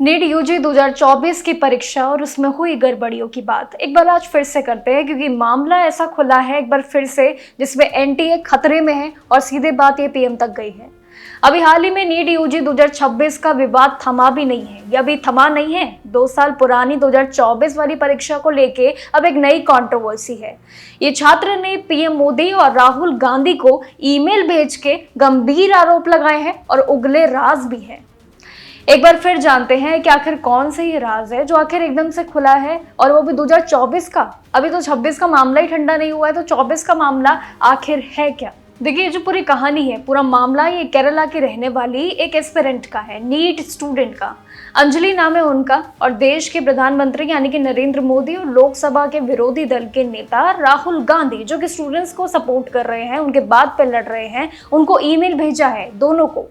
NEET UG 2024 की परीक्षा और उसमें हुई गड़बड़ियों की बात एक बार आज फिर से करते हैं, क्योंकि मामला ऐसा खुला है एक बार फिर से जिसमें एनटीए खतरे में है और सीधे बात ये पीएम तक गई है। अभी हाल ही में नीट यूजी 2026 का विवाद थमा भी नहीं है, या अभी थमा नहीं है। 2 साल पुरानी 2024 वाली परीक्षा को लेके अब एक नई कंट्रोवर्सी है। ये छात्र ने पीएम मोदी और राहुल गांधी को ईमेल भेज के गंभीर आरोप लगाए हैं और उगले राज भी है। एक बार फिर जानते हैं कि आखिर कौन से ये राज है जो आखिर एकदम से खुला है, और वो भी 2024 का। अभी तो 26 का मामला ही ठंडा नहीं हुआ है, तो 24 का मामला आखिर है क्या। देखिए, जो पूरी कहानी है, पूरा मामला ये केरला की रहने वाली एक एस्पिरेंट का है, नीट स्टूडेंट का। अंजलि नाम है उनका, और देश के प्रधानमंत्री यानी कि नरेंद्र मोदी और लोकसभा के विरोधी दल के नेता राहुल गांधी, जो कि स्टूडेंट्स को सपोर्ट कर रहे हैं, उनके बात पे लड़ रहे हैं, उनको ईमेल भेजा है दोनों को।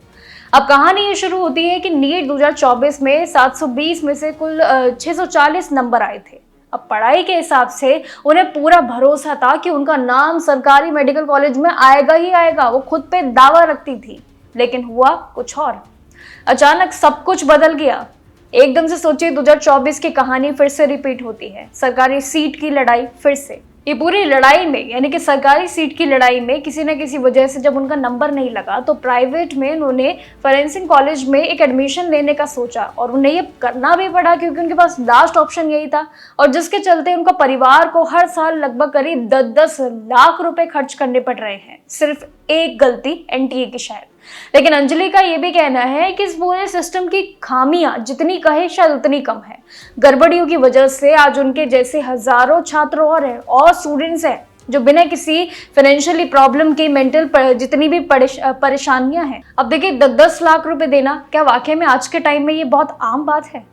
अब कहानी ये शुरू होती है कि नीट 2024 में 720 में से कुल 640 नंबर आए थे। अब पढ़ाई के हिसाब से उन्हें पूरा भरोसा था कि उनका नाम सरकारी मेडिकल कॉलेज में आएगा ही आएगा, वो खुद पे दावा रखती थी। लेकिन हुआ कुछ और, अचानक सब कुछ बदल गया। एकदम से सोचिए, 2024 की कहानी फिर से रिपीट होती है। सरकारी सीट की लड़ाई फिर से। ये पूरी लड़ाई में, यानी कि सरकारी सीट की लड़ाई में, किसी न किसी वजह से जब उनका नंबर नहीं लगा तो प्राइवेट में उन्होंने फॉरेंसिक कॉलेज में एक एडमिशन लेने का सोचा, और उन्हें ये करना भी पड़ा क्योंकि उनके पास लास्ट ऑप्शन यही था, और जिसके चलते उनका परिवार को हर साल लगभग करीब 10-10 लाख रुपए खर्च करने पड़ रहे हैं, सिर्फ एक गलती एनटीए की शायद। लेकिन अंजलि का ये भी कहना है कि इस पूरे सिस्टम की खामियां जितनी कहे शायद उतनी कम है। गड़बड़ियों की वजह से आज उनके जैसे हजारों छात्र और स्टूडेंट्स हैं जो बिना किसी फाइनेंशियली प्रॉब्लम के, मेंटल जितनी भी परेशानियां हैं। अब देखिए, 10-10 लाख रुपए देना क्या वाकई में आज के टाइम में ये बहुत आम बात है।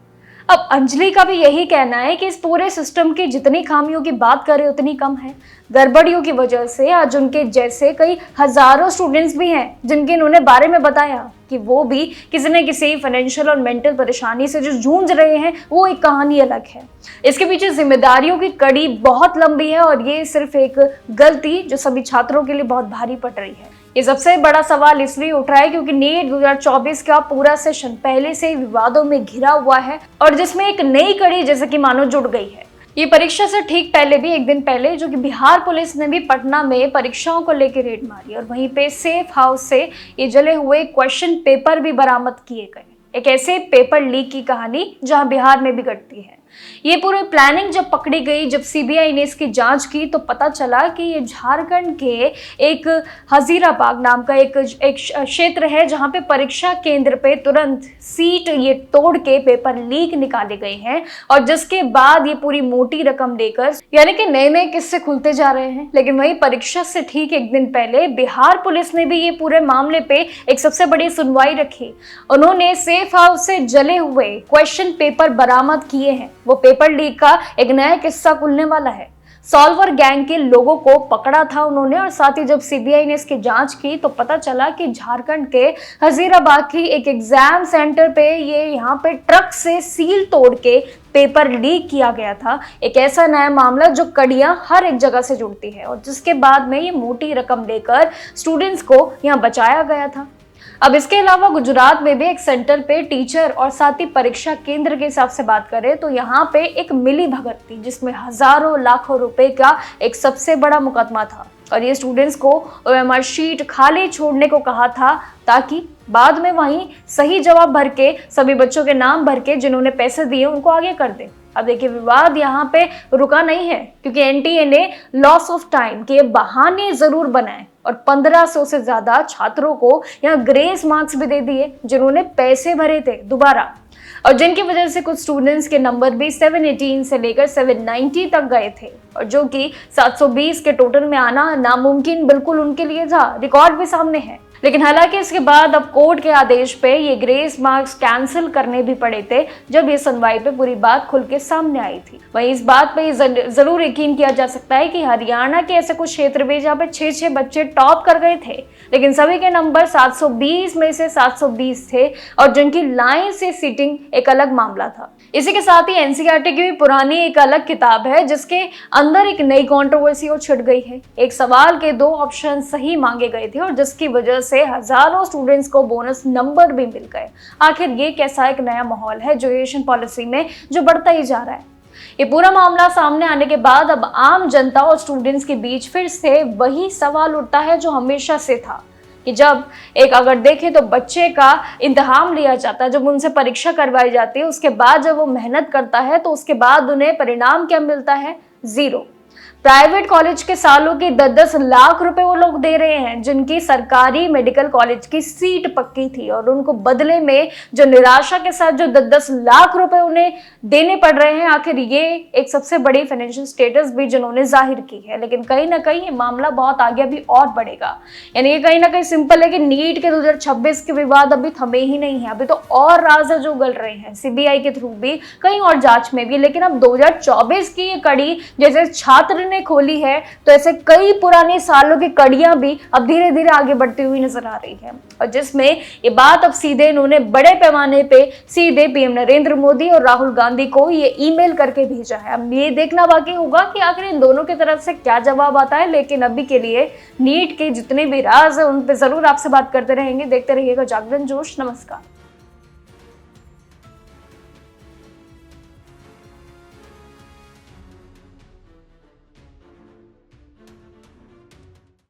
अब अंजलि का भी यही कहना है कि इस पूरे सिस्टम की जितनी खामियों की बात करें उतनी कम है। गड़बड़ियों की वजह से आज उनके जैसे कई हजारों स्टूडेंट्स भी हैं जिनके इन्होंने बारे में बताया कि वो भी किसी न किसी फाइनेंशियल और मेंटल परेशानी से जो जूझ रहे हैं, वो एक कहानी अलग है। इसके पीछे जिम्मेदारियों की कड़ी बहुत लंबी है, और ये सिर्फ एक गलती जो सभी छात्रों के लिए बहुत भारी पड़ रही है। ये सबसे बड़ा सवाल इसलिए उठ रहा है क्योंकि नीट 2024 का पूरा सेशन पहले से ही विवादों में घिरा हुआ है, और जिसमें एक नई कड़ी जैसे कि मानो जुड़ गई है। ये परीक्षा से ठीक पहले भी, एक दिन पहले, जो कि बिहार पुलिस ने भी पटना में परीक्षाओं को लेकर रेड मारी, और वहीं पे सेफ हाउस से ये जले हुए क्वेश्चन पेपर भी बरामद किए गए। एक ऐसे पेपर लीक की कहानी जहां बिहार में भी घटती है। ये पूरी प्लानिंग जब पकड़ी गई, जब सीबीआई ने इसकी जांच की, तो पता चला कि ये झारखंड के एक हजीराबाग नाम का एक क्षेत्र है जहां पे परीक्षा केंद्र पे तुरंत सीट ये तोड़ के पेपर लीक निकाले गए हैं, और जिसके बाद ये पूरी मोटी रकम लेकर, यानी कि नए नए किस्से खुलते जा रहे हैं। लेकिन वही परीक्षा से ठीक एक दिन पहले बिहार पुलिस ने भी ये पूरे मामले पे एक सबसे बड़ी सुनवाई रखी। उन्होंने सेफ हाउस से जले हुए क्वेश्चन पेपर बरामद किए हैं। वो पेपर लीक का एक नया किस्सा खुलने वाला है। सॉल्वर गैंग के लोगों को पकड़ा था उन्होंने, और साथ ही जब सीबीआई ने इसकी जांच की तो पता चला कि झारखंड के हजीराबाग की एक एग्जाम सेंटर पे यहाँ पे ट्रक से सील तोड़ के पेपर लीक किया गया था। एक ऐसा नया मामला जो कड़ियां हर एक जगह से जुड़ती है, और जिसके बाद में ये मोटी रकम लेकर स्टूडेंट्स को यहाँ बचाया गया था। अब इसके अलावा गुजरात में भी एक सेंटर पे टीचर और साथ ही परीक्षा केंद्र के हिसाब से बात करें तो यहाँ पे एक मिली भगत थी, जिसमें हजारों लाखों रुपए का एक सबसे बड़ा मुकदमा था, और ये स्टूडेंट्स को ओएमआर शीट खाली छोड़ने को कहा था, ताकि बाद में वहीं सही जवाब भर के, सभी बच्चों के नाम भर के जिन्होंने पैसे दिए उनको आगे कर दे। अब देखिए, विवाद यहाँ पे रुका नहीं है, क्योंकि एनटीए ने लॉस ऑफ टाइम के बहाने जरूर बनाए, और 1500 से ज्यादा छात्रों को यहाँ ग्रेस मार्क्स भी दे दिए जिन्होंने पैसे भरे थे दोबारा, और जिनकी वजह से कुछ स्टूडेंट्स के नंबर भी 718 से लेकर 790 तक गए थे, और जो कि 720 के टोटल में आना नामुमकिन बिल्कुल उनके लिए था। रिकॉर्ड भी सामने है। लेकिन हालांकि इसके बाद अब कोर्ट के आदेश पे ये ग्रेस मार्क्स कैंसिल करने भी पड़े थे, जब ये सुनवाई पे पूरी बात खुल के सामने आई थी। वहीं इस बात पे जरूर यकीन किया जा सकता है कि हरियाणा के ऐसे कुछ क्षेत्र में जहाँ पे 6-6 बच्चे टॉप कर गए थे, लेकिन सभी के नंबर 720 में से 720 थे, और जिनकी लाइन से सीटिंग एक अलग मामला था। इसी के साथ ही एनसीईआरटी की भी पुरानी एक अलग किताब है, जिसके अंदर एक नई कंट्रोवर्सी और छिड़ गई है। एक सवाल के 2 ऑप्शन सही मांगे गए थे, और जिसकी वजह से हजारों स्टूडेंट्स को बोनस नंबर भी मिल गए। आखिर ये कैसा एक नया माहौल है एजुकेशन पॉलिसी में जो बढ़ता ही जा रहा है। ये पूरा मामला सामने आने के बाद अब आम जनता और स्टूडेंट्स के बीच फिर से वही सवाल उठता है जो हमेशा से था कि जब एक अगर देखें तो बच्चे का इम्तिहान लिया जाता है, जब उनसे परीक्षा करवाई जाती है, उसके बाद जब वो मेहनत करता है तो उसके बाद उन्हें परिणाम क्या मिलता है? जीरो। प्राइवेट कॉलेज के सालों के 10-10 लाख रुपए वो लोग दे रहे हैं जिनकी सरकारी मेडिकल कॉलेज की सीट पक्की थी, और उनको बदले में जो निराशा के साथ जो 10-10 लाख रुपए उन्हें देने पड़ रहे हैं। आखिर ये एक सबसे बड़ी फाइनेंशियल स्टेटस भी जिन्होंने जाहिर की है। लेकिन कहीं ना कहीं ये मामला बहुत आगे अभी और बढ़ेगा। यानी ये कहीं ना कहीं सिंपल है कि नीट के 2026 के विवाद अभी थमे ही नहीं है, अभी तो और राज जो उगल रहे हैं सीबीआई के थ्रू भी, कहीं और जांच में भी। लेकिन अब 2024 की ये कड़ी जैसे छात्र ने खोली है, तो ऐसे कई पुराने सालों की कड़ियां भी अब धीरे धीरे आगे बढ़ती हुई नजर आ रही है, और जिसमें ये बात अब सीधे इन्होंने बड़े पैमाने पे सीधे पीएम नरेंद्र मोदी और राहुल गांधी को ये ईमेल करके भेजा है। अब ये देखना बाकी होगा कि आखिर इन दोनों की तरफ से क्या जवाब आता है। लेकिन अभी के लिए नीट के जितने भी राज है उन पे जरूर आपसे बात करते रहेंगे। देखते रहिएगा जागरण जोश। नमस्कार।